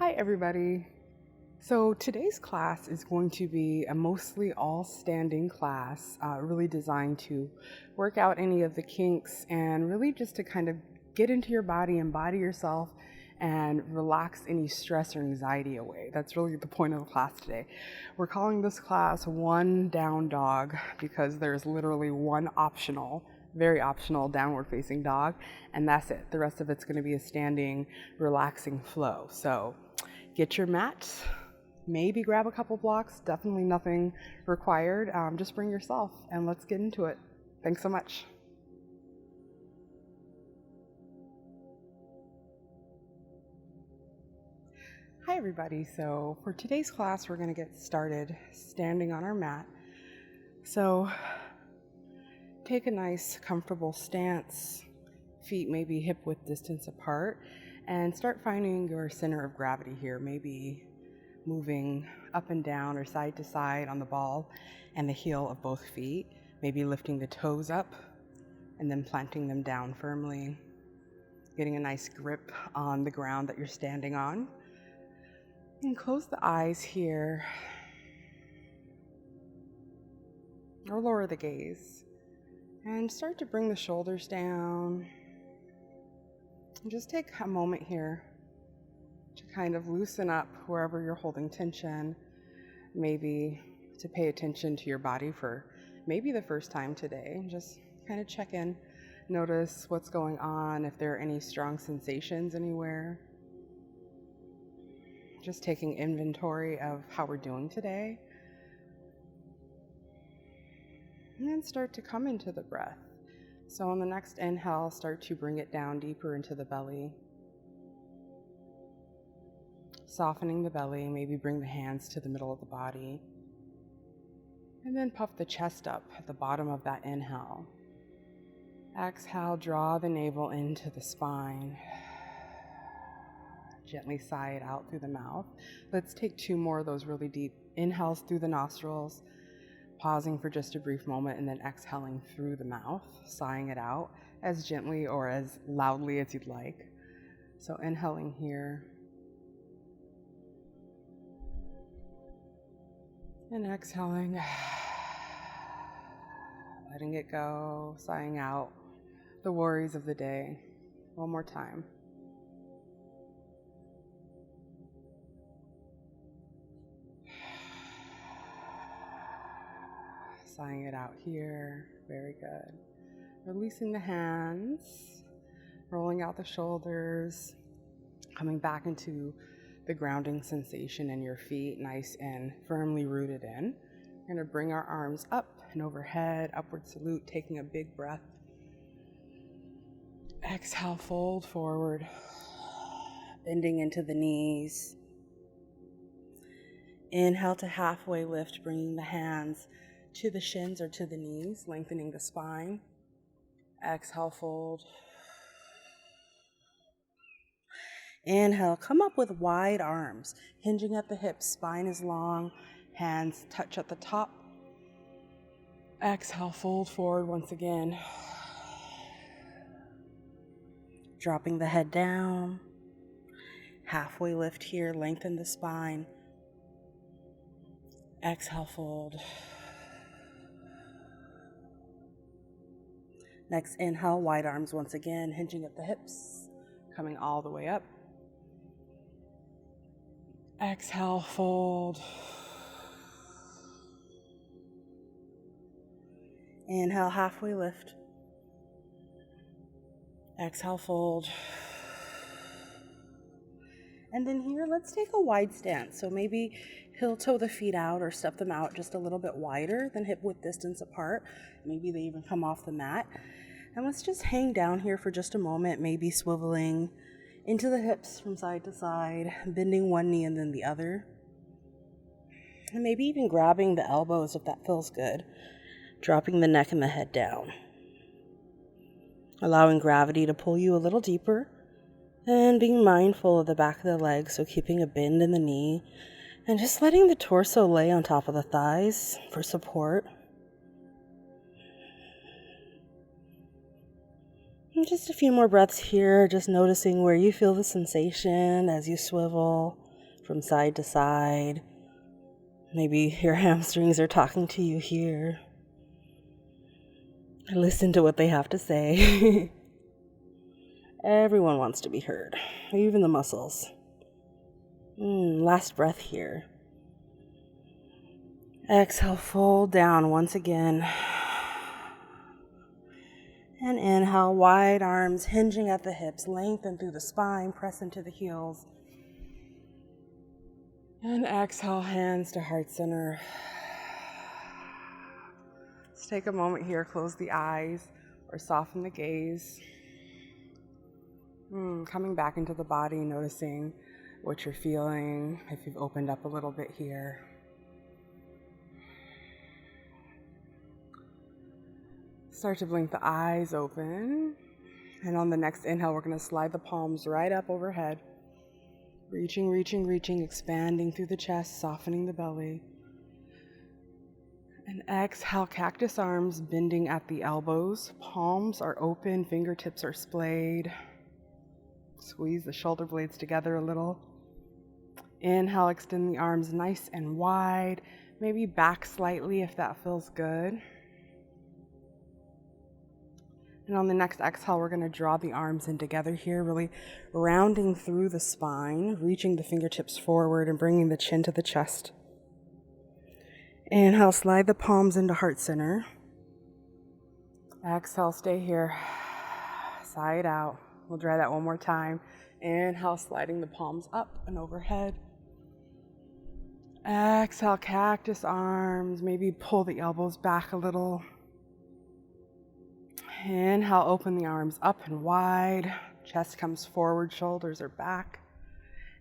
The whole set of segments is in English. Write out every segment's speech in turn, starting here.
Hi everybody. So today's class is going to be a mostly all standing class, really designed to work out any of the kinks and really just to kind of get into your body, embody yourself, and relax any stress or anxiety away. That's really the point of the class today. We're calling this class One Down Dog because there's literally one optional, very optional downward facing dog, and that's it. The rest of it's going to be a standing, relaxing flow. So get your mat, maybe grab a couple blocks, definitely nothing required. Just bring yourself and let's get into it. Thanks so much. Hi everybody. So for today's class, we're going to get started standing on our mat. So take a nice comfortable stance, feet maybe hip width distance apart, and start finding your center of gravity here, maybe moving up and down or side to side on the ball and the heel of both feet, maybe lifting the toes up and then planting them down firmly, getting a nice grip on the ground that you're standing on. And close the eyes here, or lower the gaze, and start to bring the shoulders down. And just take a moment here to kind of loosen up wherever you're holding tension, maybe to pay attention to your body for maybe the first time today. Just kind of check in, notice what's going on, if there are any strong sensations anywhere. Just taking inventory of how we're doing today. And then start to come into the breath. So on the next inhale, start to bring it down deeper into the belly. Softening the belly, maybe bring the hands to the middle of the body. And then puff the chest up at the bottom of that inhale. Exhale, draw the navel into the spine. Gently sigh it out through the mouth. Let's take two more of those really deep inhales through the nostrils, pausing for just a brief moment, and then exhaling through the mouth, sighing it out as gently or as loudly as you'd like. So inhaling here. And exhaling. Letting it go, sighing out the worries of the day. One more time. Sighing it out here. Very good. Releasing the hands, rolling out the shoulders, coming back into the grounding sensation in your feet, nice and firmly rooted in. We're going to bring our arms up and overhead, upward salute, taking a big breath. Exhale, fold forward, bending into the knees. Inhale to halfway lift, bringing the hands to the shins or to the knees, lengthening the spine. Exhale, fold. Inhale, come up with wide arms, hinging at the hips, spine is long, hands touch at the top. Exhale, fold forward once again. Dropping the head down. Halfway lift here, lengthen the spine. Exhale, fold. Next inhale, wide arms once again, hinging at the hips, coming all the way up. Exhale, fold. Inhale, halfway lift. Exhale, fold. And then here, let's take a wide stance. So maybe heel toe the feet out or step them out just a little bit wider than hip width distance apart. Maybe they even come off the mat. And let's just hang down here for just a moment, maybe swiveling into the hips from side to side, bending one knee and then the other. And maybe even grabbing the elbows if that feels good. Dropping the neck and the head down. Allowing gravity to pull you a little deeper. And being mindful of the back of the legs, so keeping a bend in the knee. And just letting the torso lay on top of the thighs for support. And just a few more breaths here, just noticing where you feel the sensation as you swivel, from side to side. Maybe your hamstrings are talking to you here. Listen to what they have to say. Everyone wants to be heard, even the muscles. Last breath here. Exhale, fold down once again. And inhale, wide arms hinging at the hips, lengthen through the spine, press into the heels. And exhale, hands to heart center. Let's take a moment here, close the eyes or soften the gaze. Coming back into the body, noticing what you're feeling, if you've opened up a little bit here. Start to blink the eyes open. And on the next inhale, we're going to slide the palms right up overhead. Reaching, expanding through the chest, softening the belly. And exhale, cactus arms bending at the elbows. Palms are open, fingertips are splayed. Squeeze the shoulder blades together a little. Inhale, extend the arms nice and wide. Maybe back slightly if that feels good. And on the next exhale, we're going to draw the arms in together here, really rounding through the spine, reaching the fingertips forward and bringing the chin to the chest. Inhale, slide the palms into heart center. Exhale, stay here. Side out. We'll try that one more time. Inhale, sliding the palms up and overhead. Exhale, cactus arms. Maybe pull the elbows back a little. Inhale, open the arms up and wide. Chest comes forward, shoulders are back.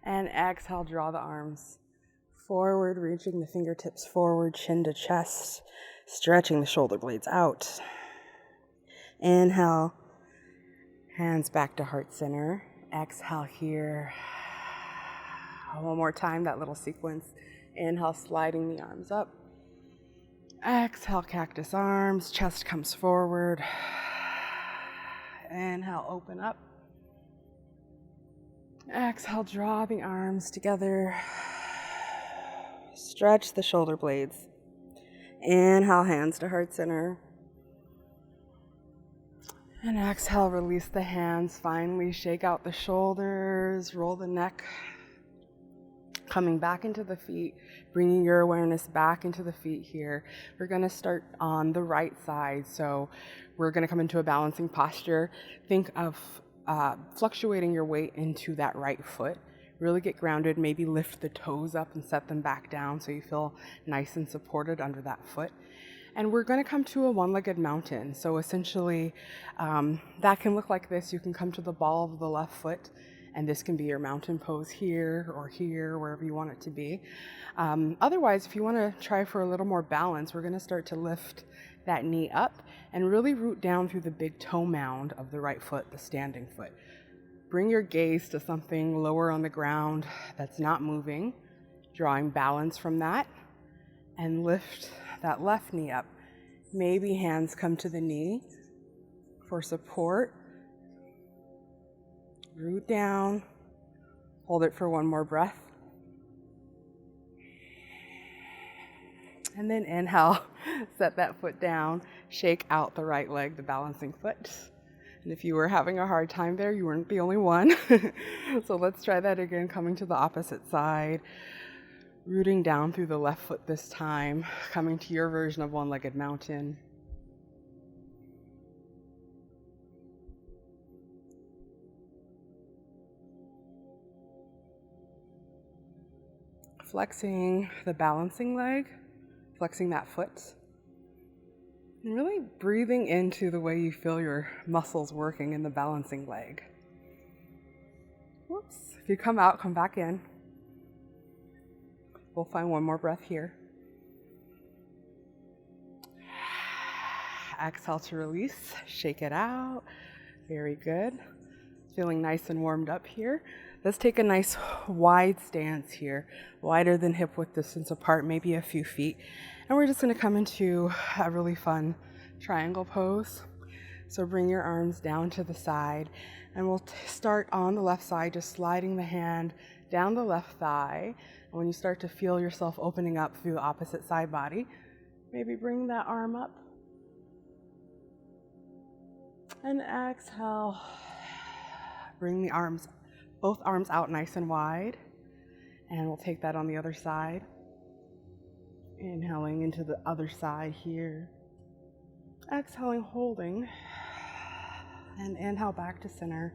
And exhale, draw the arms forward, reaching the fingertips forward, chin to chest, stretching the shoulder blades out. Inhale, hands back to heart center. Exhale here. One more time, that little sequence. Inhale, sliding the arms up. Exhale, cactus arms, chest comes forward. Inhale, open up. Exhale, draw the arms together. Stretch the shoulder blades. Inhale, hands to heart center. And exhale, release the hands. Finally, shake out the shoulders, roll the neck. Coming back into the feet, bringing your awareness back into the feet here. We're going to start on the right side. So we're going to come into a balancing posture. Think of fluctuating your weight into that right foot. Really get grounded, maybe lift the toes up and set them back down so you feel nice and supported under that foot. And we're going to come to a one-legged mountain. So essentially, that can look like this. You can come to the ball of the left foot, and this can be your mountain pose here or here, wherever you want it to be. Otherwise, if you want to try for a little more balance, we're going to start to lift that knee up and really root down through the big toe mound of the right foot, the standing foot. Bring your gaze to something lower on the ground that's not moving, drawing balance from that, and lift that left knee up. Maybe hands come to the knee for support. Root down, hold it for one more breath. And then inhale, set that foot down, shake out the right leg, the balancing foot. And if you were having a hard time there, you weren't the only one. So let's try that again, coming to the opposite side, rooting down through the left foot this time, coming to your version of one-legged mountain. Flexing the balancing leg, flexing that foot, and really breathing into the way you feel your muscles working in the balancing leg. Whoops. If you come out, come back in. We'll find one more breath here. Exhale to release, shake it out. Very good. Feeling nice and warmed up here. Let's take a nice wide stance here, wider than hip width distance apart, maybe a few feet. And we're just going to come into a really fun triangle pose. So bring your arms down to the side, and we'll start on the left side, just sliding the hand down the left thigh. And when you start to feel yourself opening up through the opposite side body, maybe bring that arm up. And exhale. Bring the arms, both arms out nice and wide. And we'll take that on the other side. Inhaling into the other side here. Exhaling, holding. And inhale back to center.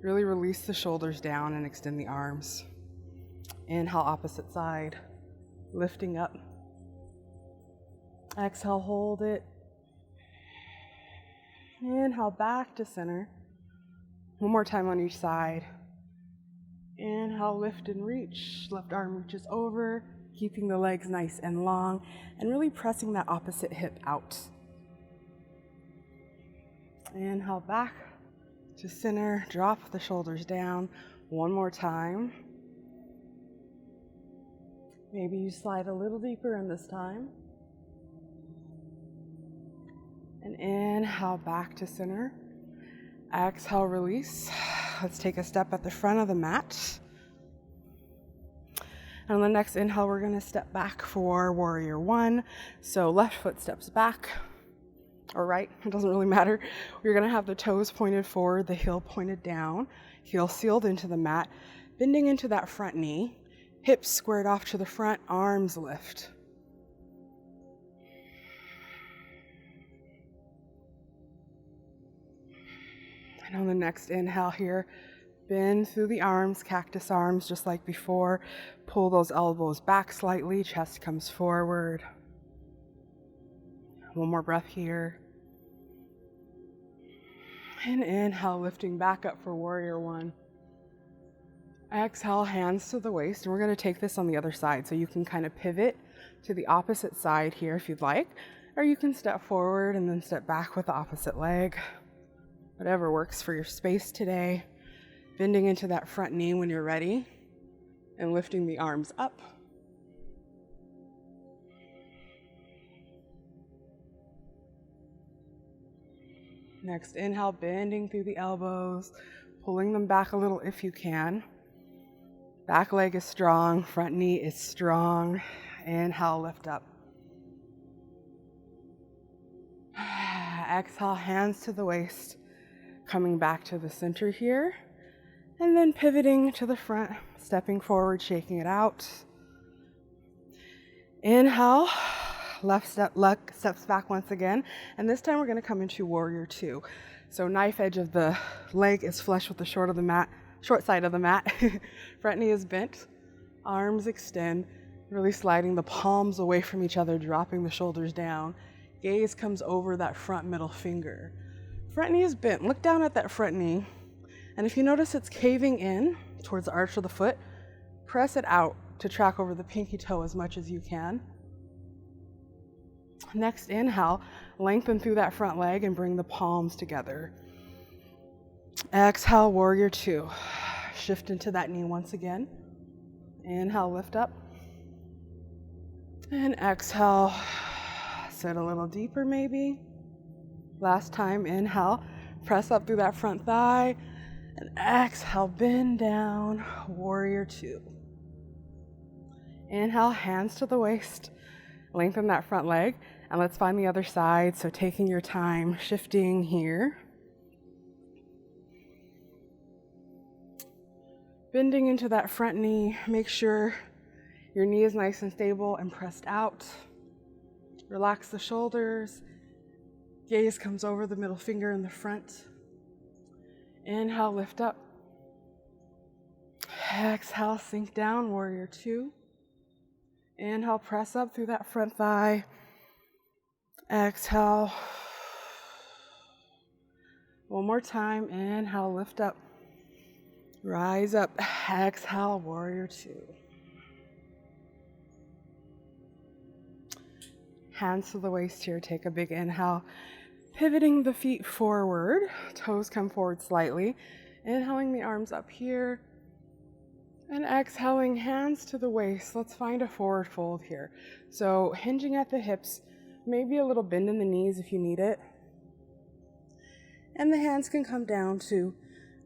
Really release the shoulders down and extend the arms. Inhale, opposite side. Lifting up. Exhale, hold it. Inhale, back to center. One more time on each side. Inhale, lift and reach. Left arm reaches over, keeping the legs nice and long, and really pressing that opposite hip out. Inhale, back to center. Drop the shoulders down. One more time. Maybe you slide a little deeper in this time. And inhale, back to center. Exhale, release. Let's take a step at the front of the mat. And on the next inhale, we're going to step back for warrior one. So left foot steps back, or right, it doesn't really matter. We're going to have the toes pointed forward, the heel pointed down, heel sealed into the mat, bending into that front knee, hips squared off to the front, arms lift. And on the next inhale here, bend through the arms, cactus arms, just like before. Pull those elbows back slightly, chest comes forward. One more breath here. And inhale, lifting back up for warrior one. Exhale, hands to the waist. And we're going to take this on the other side. So you can kind of pivot to the opposite side here if you'd like. Or you can step forward and then step back with the opposite leg. Whatever works for your space today. Bending into that front knee when you're ready. And lifting the arms up. Next inhale, bending through the elbows. Pulling them back a little if you can. Back leg is strong. Front knee is strong. Inhale, lift up. Exhale, hands to the waist. Coming back to the center here. And then pivoting to the front. Stepping forward, shaking it out. Inhale. Left steps back once again. And this time we're going to come into warrior two. So knife edge of the leg is flush with the short side of the mat. Front knee is bent. Arms extend. Really sliding the palms away from each other, dropping the shoulders down. Gaze comes over that front middle finger. Front knee is bent. Look down at that front knee. And if you notice it's caving in towards the arch of the foot, press it out to track over the pinky toe as much as you can. Next inhale, lengthen through that front leg and bring the palms together. Exhale, warrior two. Shift into that knee once again. Inhale, lift up. And exhale, sit a little deeper maybe. Last time, inhale, press up through that front thigh. And exhale, bend down, warrior two. Inhale, hands to the waist. Lengthen that front leg. And let's find the other side. So taking your time, shifting here. Bending into that front knee. Make sure your knee is nice and stable and pressed out. Relax the shoulders. Gaze comes over the middle finger in the front. Inhale, lift up. Exhale, sink down, warrior two. Inhale, press up through that front thigh. Exhale. One more time. Inhale, lift up. Rise up. Exhale, warrior two. Hands to the waist here. Take a big inhale. Pivoting the feet forward. Toes come forward slightly. Inhaling the arms up here. And exhaling, hands to the waist. Let's find a forward fold here. So hinging at the hips. Maybe a little bend in the knees if you need it. And the hands can come down to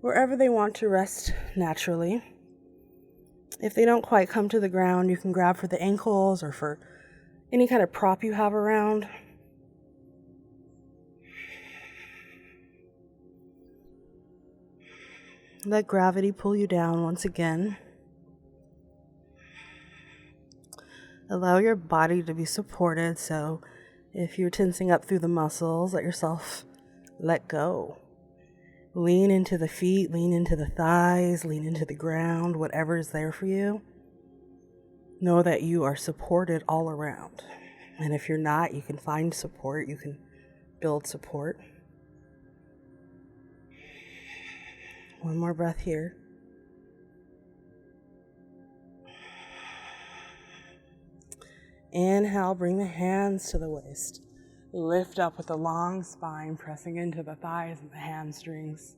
wherever they want to rest naturally. If they don't quite come to the ground, you can grab for the ankles or for any kind of prop you have around. Let gravity pull you down once again. Allow your body to be supported, so if you're tensing up through the muscles, let yourself let go. Lean into the feet, lean into the thighs, lean into the ground, whatever is there for you. Know that you are supported all around. And if you're not, you can find support, you can build support. One more breath here. Inhale, bring the hands to the waist. Lift up with a long spine, pressing into the thighs and the hamstrings.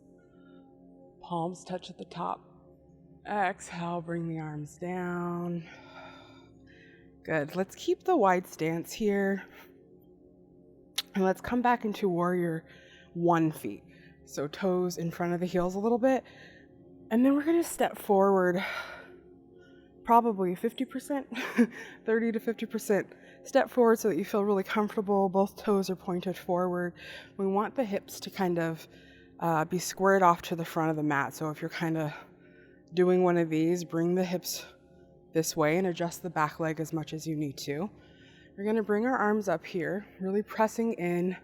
Palms touch at the top. Exhale, bring the arms down. Good. Let's keep the wide stance here. And let's come back into warrior 1 feet. So toes in front of the heels a little bit. And then we're going to step forward probably 50%, 30 to 50%. Step forward so that you feel really comfortable. Both toes are pointed forward. We want the hips to kind of be squared off to the front of the mat. So if you're kind of doing one of these, bring the hips this way and adjust the back leg as much as you need to. We're going to bring our arms up here, really pressing in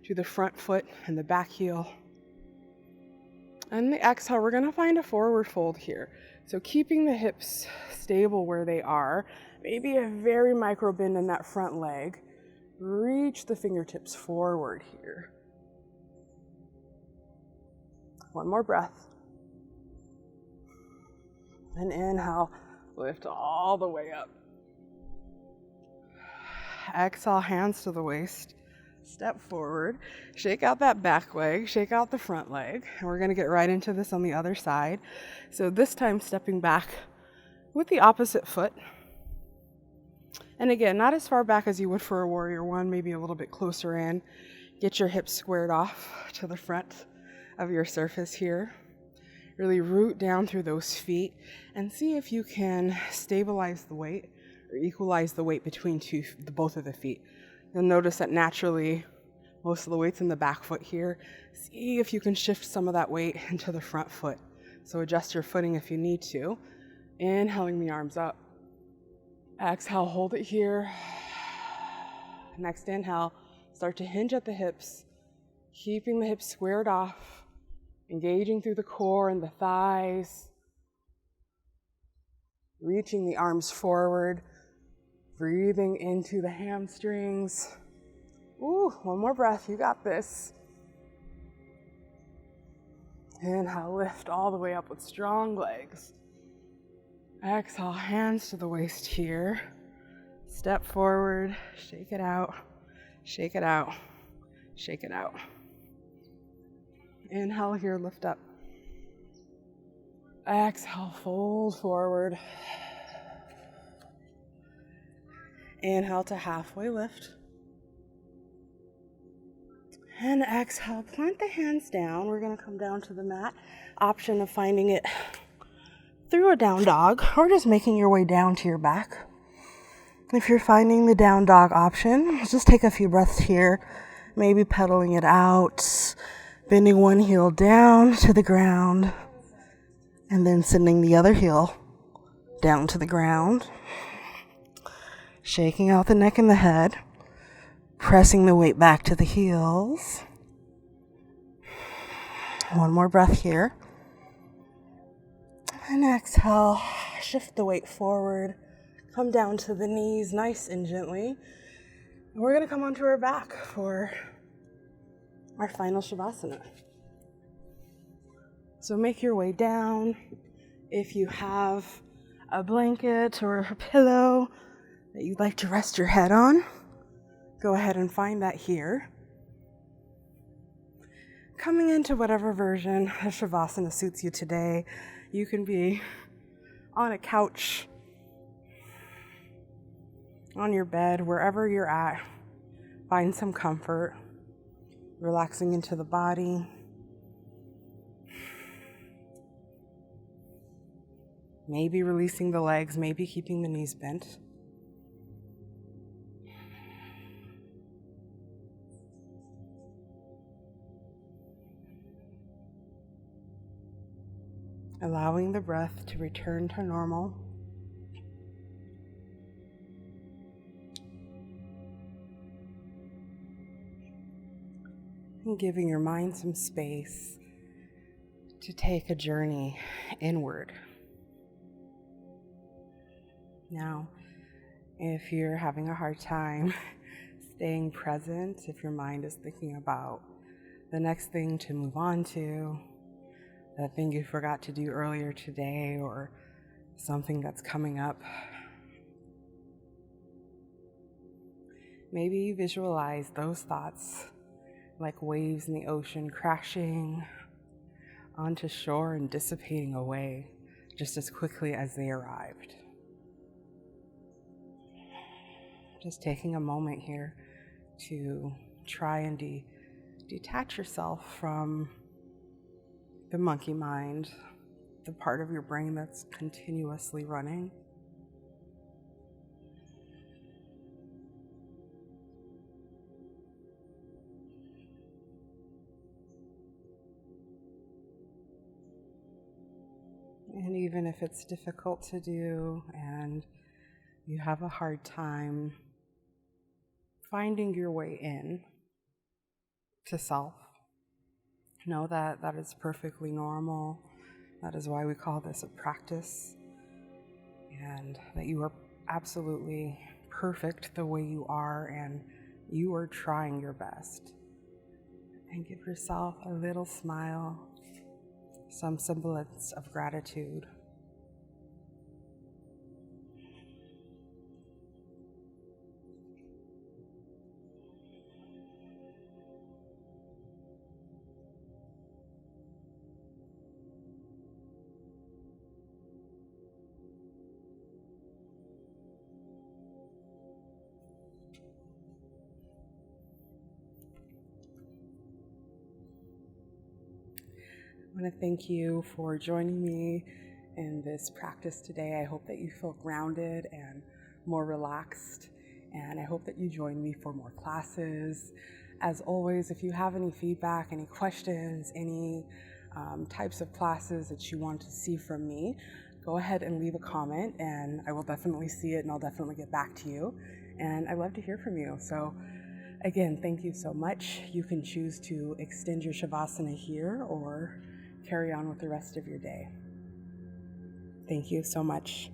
to the front foot and the back heel. And the exhale, we're going to find a forward fold here. So keeping the hips stable where they are, maybe a very micro bend in that front leg. Reach the fingertips forward here. One more breath. And inhale, lift all the way up. Exhale, hands to the waist. Step forward, shake out that back leg, shake out the front leg, and we're going to get right into this on the other side. So this time stepping back with the opposite foot. And again, not as far back as you would for a warrior 1, maybe a little bit closer in. Get your hips squared off to the front of your surface here. Really root down through those feet and see if you can stabilize the weight or equalize the weight between both of the feet. You'll notice that naturally, most of the weight's in the back foot here. See if you can shift some of that weight into the front foot. So adjust your footing if you need to. Inhaling the arms up. Exhale, hold it here. Next inhale, start to hinge at the hips, keeping the hips squared off, engaging through the core and the thighs, reaching the arms forward, breathing into the hamstrings. Ooh, one more breath, you got this. Inhale, lift all the way up with strong legs. Exhale, hands to the waist here. Step forward, shake it out, shake it out, shake it out. Inhale here, lift up. Exhale, fold forward. Inhale to halfway lift. And exhale, plant the hands down. We're going to come down to the mat. Option of finding it through a down dog or just making your way down to your back. If you're finding the down dog option, just take a few breaths here, maybe pedaling it out, bending one heel down to the ground, and then sending the other heel down to the ground. Shaking out the neck and the head, pressing the weight back to the heels. One more breath here. And exhale, shift the weight forward, come down to the knees nice and gently. And we're going to come onto our back for our final Shavasana. So make your way down. If you have a blanket or a pillow that you'd like to rest your head on, go ahead and find that here. Coming into whatever version of Shavasana suits you today. You can be on a couch, on your bed, wherever you're at. Find some comfort, relaxing into the body. Maybe releasing the legs, maybe keeping the knees bent. Allowing the breath to return to normal. And giving your mind some space to take a journey inward. Now, if you're having a hard time staying present, if your mind is thinking about the next thing to move on to, that thing you forgot to do earlier today, or something that's coming up, maybe visualize those thoughts like waves in the ocean crashing onto shore and dissipating away just as quickly as they arrived. Just taking a moment here to try and detach yourself from the monkey mind, the part of your brain that's continuously running. And even if it's difficult to do and you have a hard time finding your way in to self, know that that is perfectly normal. That is why we call this a practice, and that you are absolutely perfect the way you are, and you are trying your best. And give yourself a little smile, some semblance of gratitude. I want to thank you for joining me in this practice today. I hope that you feel grounded and more relaxed, and I hope that you join me for more classes. As always, if you have any feedback, any questions, any types of classes that you want to see from me, go ahead and leave a comment, and I will definitely see it, and I'll definitely get back to you. And I love to hear from you. So again, thank you so much. You can choose to extend your Shavasana here or carry on with the rest of your day. Thank you so much.